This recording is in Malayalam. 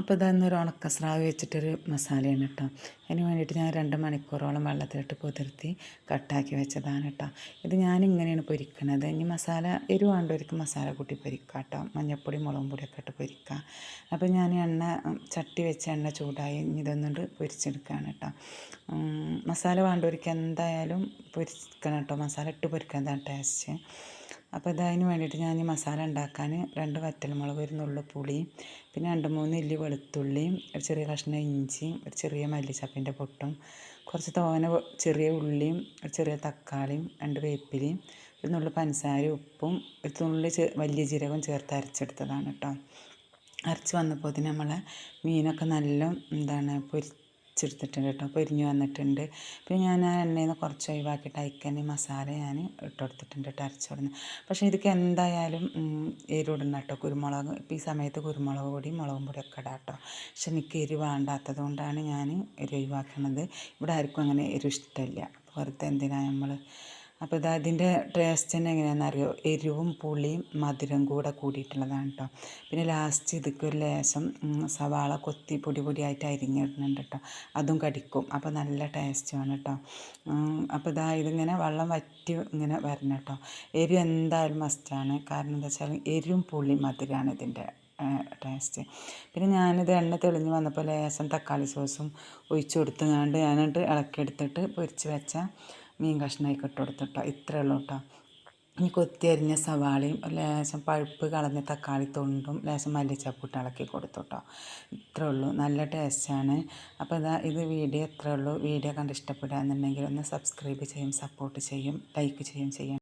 അപ്പോൾ ഇതൊന്നൊരു ഉണക്കസ്രാവ് വെച്ചിട്ടൊരു മസാലയാണ് കേട്ടോ. അതിന് വേണ്ടിയിട്ട് ഞാൻ 2 മണിക്കൂറോളം വെള്ളത്തിലിട്ട് കുതിർത്തി കട്ടാക്കി വെച്ചതാണ് കേട്ടോ. ഇത് ഞാനിങ്ങനെയാണ് പൊരിക്കണത്. ഇനി മസാല എരിവ് വേണ്ടവർക്ക് മസാല കൂട്ടി പൊരിക്കുക കേട്ടോ. മഞ്ഞൾപ്പൊടി മുളകും പൊടിയൊക്കെ ഇട്ട് പൊരിക്കുക. അപ്പോൾ ഞാൻ ചട്ടി വെച്ച് എണ്ണ ചൂടായി ഇനി ഇതൊന്നുകൊണ്ട് പൊരിച്ചെടുക്കുകയാണ് കേട്ടോ. മസാല വേണ്ടവർക്ക് എന്തായാലും പൊരിക്കണം കേട്ടോ. മസാല ഇട്ട് പൊരിക്കുന്നതാണ് ടേസ്റ്റ്. അപ്പോൾ ഇതിന് വേണ്ടിയിട്ട് ഞാൻ ഈ മസാല ഉണ്ടാക്കാൻ 2 വറ്റൽമുളക്, ഒരു നുള്ളു പുളി, പിന്നെ 2-3 ഇല്ലി വെളുത്തുള്ളിയും, ഒരു ചെറിയ കഷ്ണം ഇഞ്ചിയും, ഒരു ചെറിയ മല്ലിച്ചപ്പിൻ്റെ പൊട്ടും, കുറച്ച് തോനെ ചെറിയ ഉള്ളിയും, ഒരു ചെറിയ തക്കാളിയും, 2 വേപ്പിലയും, ഒരു നുള്ളു പഞ്ചസാരയും ഉപ്പും, ഒരു തുള്ളി വലിയ ജീരകവും ചേർത്ത് അരച്ചെടുത്തതാണ് കേട്ടോ. അരച്ച് വന്നപ്പോൾ നമ്മളെ മീനൊക്കെ നല്ല പൊരിച്ചെടുത്തിട്ടുണ്ട് കേട്ടോ. പൊരിഞ്ഞ് വന്നിട്ടുണ്ട്. പിന്നെ ഞാൻ ആ എണ്ണയിൽ നിന്ന് കുറച്ച് ഒഴിവാക്കിയിട്ട് അതിൽ മസാല ഞാൻ ഇട്ട് കൊടുത്തിട്ടുണ്ട് കേട്ടോ, അരച്ച് കൊടുന്ന്. പക്ഷേ ഇതിക്ക് എന്തായാലും എരിവിടണം കേട്ടോ. കുരുമുളക് ഇപ്പോൾ ഈ സമയത്ത് കുരുമുളക് പൊടി മുളകും പൊടിയൊക്കെ ഇടാം കേട്ടോ. പക്ഷെ എനിക്ക് എരിവ് വേണ്ടാത്തത് കൊണ്ടാണ് ഞാൻ എരിവ് ഒഴിവാക്കുന്നത്. ഇവിടെ ആർക്കും അങ്ങനെ എരിവ് ഇഷ്ടമില്ല. വെറുതെ എന്തിനാണ് നമ്മൾ. അപ്പോൾ അതിൻ്റെ ടേസ്റ്റ് തന്നെ എങ്ങനെയാണെന്ന് അറിയോ, എരിവും പുളിയും മധുരം കൂടെ കൂടിയിട്ടുള്ളതാണ് കേട്ടോ. പിന്നെ ലാസ്റ്റ് ഇതിക്ക് ഒരു ലേശം സവാള കൊത്തി പൊടി പൊടിയായിട്ട് അരിഞ്ഞിടുന്നുണ്ട് കേട്ടോ. അതും കടിക്കും. അപ്പോൾ നല്ല ടേസ്റ്റുമാണ് കേട്ടോ. അപ്പോൾ ഇതിങ്ങനെ വെള്ളം വറ്റി ഇങ്ങനെ വരണം കേട്ടോ. എരിവ് എന്തായാലും മസ്റ്റാണ്. കാരണം എന്താ വെച്ചാൽ എരിവും പുളിയും മധുരമാണ് ഇതിൻ്റെ ടേസ്റ്റ്. പിന്നെ ഞാനിത് എണ്ണ തെളിഞ്ഞ് വന്നപ്പോൾ ലേശം തക്കാളി സോസും ഒഴിച്ച് കൊടുത്തുകൊണ്ട് ഞാനിട്ട് ഇളക്കിയെടുത്തിട്ട് പൊരിച്ച് വെച്ച മീൻ കഷ്ണമൊക്കെ ഇട്ട് കൊടുത്തിട്ടോ. ഇത്രയേ ഉള്ളൂ കേട്ടോ. ഇനി കൊത്തി അരിഞ്ഞ സവാളയും ലേശം പഴുപ്പ് കളഞ്ഞ തക്കാളി തൊണ്ടും ലേശം മല്ലിച്ചപ്പിട്ട് ഇളക്കി കൊടുത്തു കേട്ടോ. ഇത്രയേ ഉള്ളൂ. നല്ല ടേസ്റ്റാണ്. അപ്പോൾ ഇത് വീഡിയോ ഇത്രയേ ഉള്ളൂ. വീഡിയോ കണ്ട് ഇഷ്ടപ്പെടുകയെന്നുണ്ടെങ്കിൽ ഒന്ന് സബ്സ്ക്രൈബ് ചെയ്യും, സപ്പോർട്ട് ചെയ്യും, ലൈക്ക് ചെയ്യും.